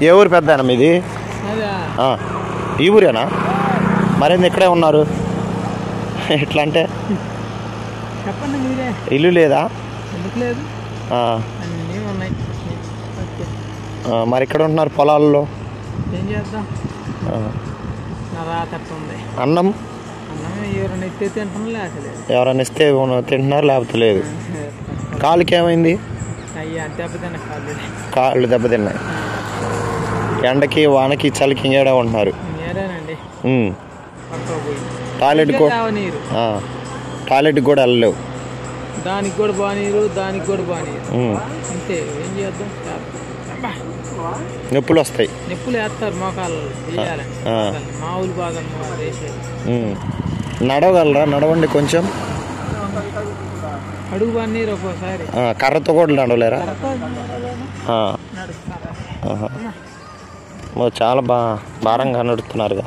ఏ ఊరు పెద్ద మీది? ఈ ఊరేనా? మరేంది ఇక్కడే ఉన్నారు? ఎట్లా అంటే ఇల్లు లేదా? మరి ఇక్కడ ఉంటున్నారు పొలాల్లో. అన్నం ఎవరైనా ఇస్తే తింటున్నారు, లేకపోతే లేదు. కాళ్ళకి ఏమైంది? కాళ్ళు దెబ్బతిన్నాయి. ఎండకి వానకి చలికి ఇంకేడా ఉంటున్నారు. టాయిలెట్ కూడా వెళ్ళలేవు. దానికి కూడా బానీరు, దానికి కూడా బానీరు. అంతే, ఏం చేద్దాం. నొప్పులు వస్తాయి. నొప్పులు వేస్తారు మోకాళ్ళు మామూలు బాగా నడవగలరా? నడవండి కొంచెం. అడుగు బానీరు ఒక్కోసారి. కర్రతో కూడా నడవలేరా? చాలా భారంగా నడుస్తున్నారుగా.